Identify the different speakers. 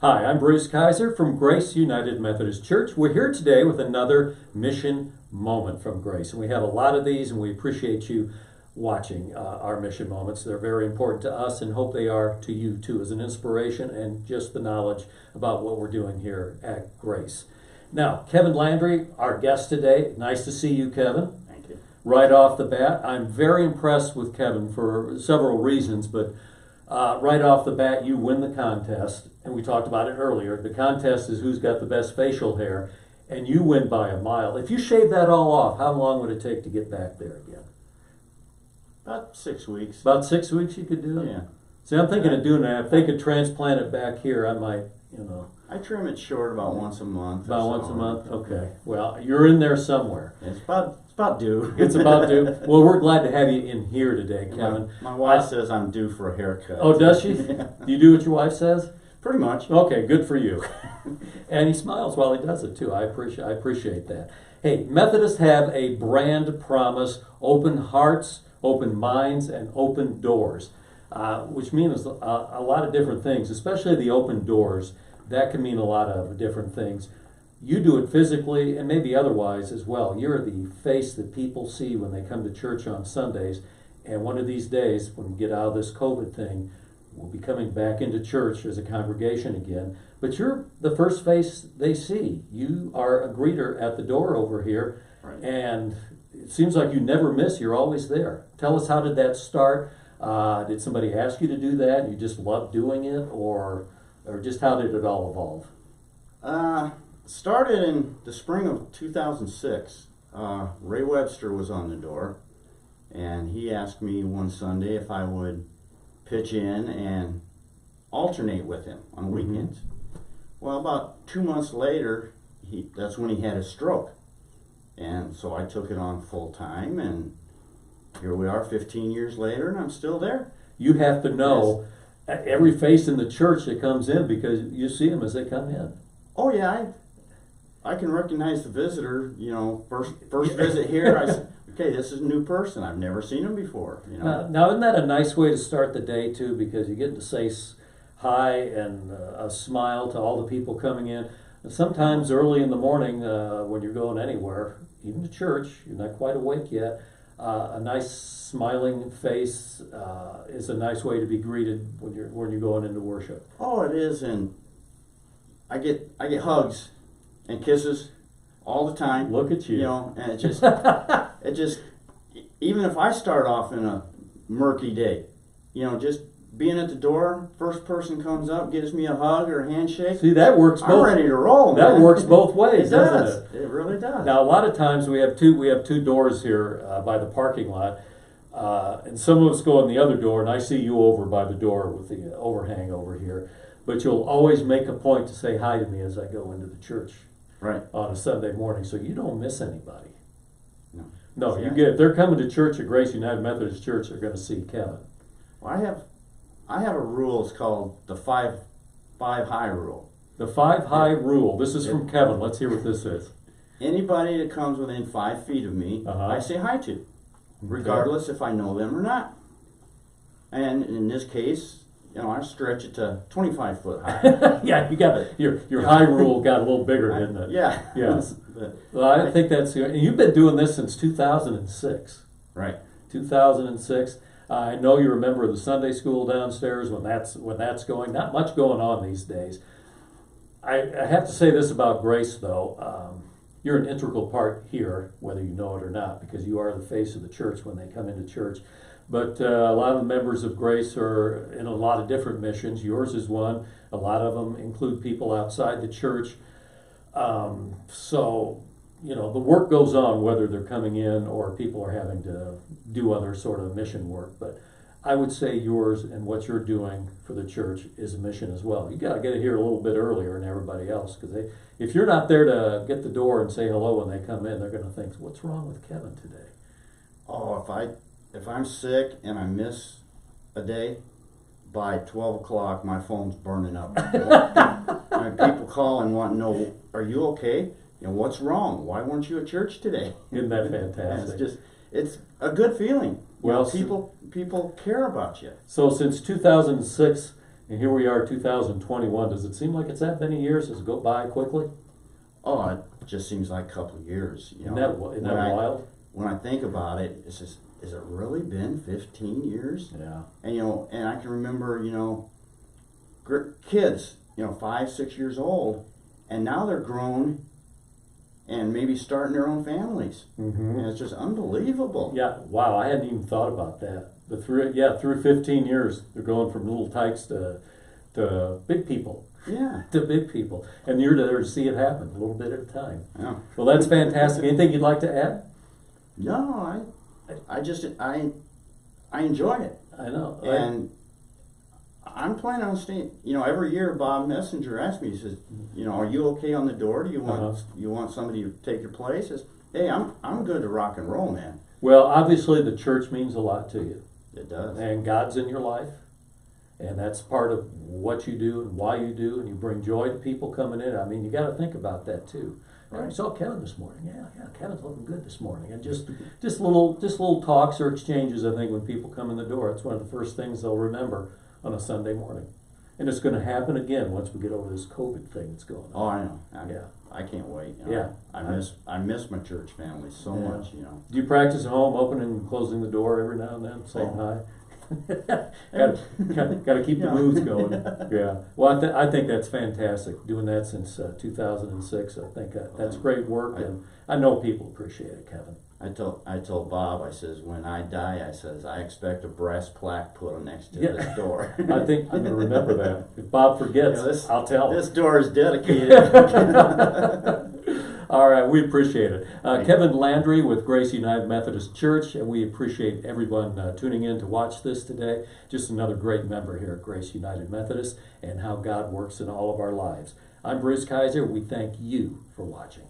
Speaker 1: Hi, I'm Bruce Kaiser from Grace United Methodist Church. We're here today with another mission moment from Grace. And we have a lot of these, and we appreciate you watching our mission moments. They're very important to us and hope they are to you too, as an inspiration and just the knowledge about what we're doing here at Grace. Now, Kevin Landry, our guest today. Nice to see you, Kevin.
Speaker 2: Thank you.
Speaker 1: Right off the bat, I'm very impressed with Kevin for several reasons, but right off the bat, you win the contest, and we talked about it earlier. The contest is who's got the best facial hair, and you win by a mile. If you shave that all off, how long would it take to get back there again?
Speaker 2: About 6 weeks.
Speaker 1: About 6 weeks you could do it?
Speaker 2: Yeah.
Speaker 1: See, I'm thinking of doing that. If they could transplant it back here, I might,
Speaker 2: I trim it short about once a month.
Speaker 1: About once a month? Okay. Well, you're in there somewhere.
Speaker 2: It's about due.
Speaker 1: It's about due. Well, we're glad to have you in here today, Kevin.
Speaker 2: My wife says I'm due for a haircut.
Speaker 1: Oh, does she?
Speaker 2: Yeah.
Speaker 1: Do you do what your wife says?
Speaker 2: Pretty much.
Speaker 1: Okay, good for you. And he smiles while he does it too. I appreciate that. Hey, Methodists have a brand promise: open hearts, open minds, and open doors, which means a lot of different things, especially the open doors. That can mean a lot of different things. You do it physically and maybe otherwise as well. You're the face that people see when they come to church on Sundays. And one of these days, when we get out of this COVID thing, we'll be coming back into church as a congregation again. But you're the first face they see. You are a greeter at the door over here.
Speaker 2: Right. And
Speaker 1: it seems like you never miss. You're always there. Tell us, how did that start? Did somebody ask you to do that? You just love doing it? Or just how did it all evolve?
Speaker 2: Started in the spring of 2006. Ray Webster was on the door, and he asked me one Sunday if I would pitch in and alternate with him on weekends. Well, about 2 months later, that's when he had a stroke. And so I took it on full time, and here we are 15 years later, and I'm still there.
Speaker 1: You have to know every face in the church that comes in, because you see them as they come in.
Speaker 2: Oh yeah, I can recognize the visitor. First visit here, I said, okay, this is a new person. I've never seen him before.
Speaker 1: Now, isn't that a nice way to start the day too? Because you get to say hi and a smile to all the people coming in. And sometimes early in the morning, when you're going anywhere, even to church, you're not quite awake yet. A nice smiling face is a nice way to be greeted when you're going into worship.
Speaker 2: Oh, it is, and I get hugs and kisses all the time.
Speaker 1: Look at you.
Speaker 2: And it just even if I start off in a murky day, just being at the door, first person comes up, gives me a hug or a handshake.
Speaker 1: See, that works both.
Speaker 2: I'm ready to roll.
Speaker 1: That
Speaker 2: man.
Speaker 1: works both ways,
Speaker 2: It
Speaker 1: doesn't
Speaker 2: does.
Speaker 1: it?
Speaker 2: It really does.
Speaker 1: Now, a lot of times we have two doors here by the parking lot, and some of us go in the other door, and I see you over by the door with the overhang over here. But you'll always make a point to say hi to me as I go into the church,
Speaker 2: right,
Speaker 1: on a Sunday morning, so you don't miss anybody. No,
Speaker 2: Yeah.
Speaker 1: if they're coming to church at Grace United Methodist Church, they're going to see Kevin.
Speaker 2: Well, I have a rule. It's called the five high rule.
Speaker 1: The 5 high rule. This is from Kevin. Let's hear what this is.
Speaker 2: Anybody that comes within 5 feet of me, I say hi to, regardless if I know them or not. And in this case, I stretch it to 25 foot high.
Speaker 1: Yeah, you got it. Your high rule got a little bigger, didn't it?
Speaker 2: Yeah.
Speaker 1: Yes. Well, I think that's good. And you've been doing this since 2006.
Speaker 2: Right.
Speaker 1: 2006. I know you're a member of the Sunday school downstairs when that's going. Not much going on these days. I have to say this about Grace, though. You're an integral part here, whether you know it or not, because you are the face of the church when they come into church. But a lot of the members of Grace are in a lot of different missions. Yours is one. A lot of them include people outside the church. So, the work goes on whether they're coming in or people are having to do other sort of mission work. But I would say yours and what you're doing for the church is a mission as well. You got to get here a little bit earlier than everybody else, because if you're not there to get the door and say hello when they come in, they're going to think, what's wrong with Kevin today?
Speaker 2: Oh, if I'm sick and I miss a day, by 12 o'clock my phone's burning up. People call and want to know, are you okay? What's wrong? Why weren't you at church today?
Speaker 1: Isn't that fantastic?
Speaker 2: It's a good feeling.
Speaker 1: Well,
Speaker 2: people care about you.
Speaker 1: So since 2006, And here we are, 2021. Does it seem like it's that many years? Does it go by quickly?
Speaker 2: Oh, it just seems like a couple of years. You
Speaker 1: Isn't
Speaker 2: know,
Speaker 1: that wild?
Speaker 2: when I think about it, it's just, has it really been 15 years?
Speaker 1: Yeah.
Speaker 2: And you know, and I can remember, you know, kids, you know, 5, 6 years old, and now they're grown and maybe starting their own families.
Speaker 1: Mm-hmm.
Speaker 2: And it's just unbelievable.
Speaker 1: Yeah, wow, I hadn't even thought about that. But through 15 years, they're going from little tykes to big people.
Speaker 2: Yeah.
Speaker 1: To big people. And you're there to see it happen, a little bit at a time.
Speaker 2: Yeah.
Speaker 1: Well, that's fantastic. Anything you'd like to add?
Speaker 2: No, I enjoy it.
Speaker 1: I know.
Speaker 2: And I'm planning on staying. You know, every year Bob Messenger asks me. He says, "You know, are you okay on the door? Do you want somebody to take your place?" I says, "Hey, I'm good to rock and roll, man."
Speaker 1: Well, obviously the church means a lot to you.
Speaker 2: It does.
Speaker 1: And God's in your life. And that's part of what you do and why you do, and you bring joy to people coming in. I mean, you got to think about that too.
Speaker 2: Right.
Speaker 1: I saw Kevin this morning. Yeah, Kevin's looking good this morning. And just little talks or exchanges. I think when people come in the door, it's one of the first things they'll remember on a Sunday morning. And it's going to happen again once we get over this COVID thing that's going on.
Speaker 2: Oh, I know.
Speaker 1: Yeah.
Speaker 2: I can't wait. You know,
Speaker 1: Yeah.
Speaker 2: I miss my church family so much. You know.
Speaker 1: Do you practice at home, opening and closing the door every now and then, saying hi? got to keep the moods going. Yeah. Well, I think that's fantastic. Doing that since 2006, I think that's great work, and I know people appreciate it, Kevin.
Speaker 2: I told Bob, I says, when I die, I says, I expect a brass plaque put on next to this door.
Speaker 1: I think I'm going to remember that. If Bob forgets, I'll tell him.
Speaker 2: This door is dedicated.
Speaker 1: All right, we appreciate it. Kevin Landry with Grace United Methodist Church, and we appreciate everyone tuning in to watch this today. Just another great member here at Grace United Methodist and how God works in all of our lives. I'm Bruce Kaiser. We thank you for watching.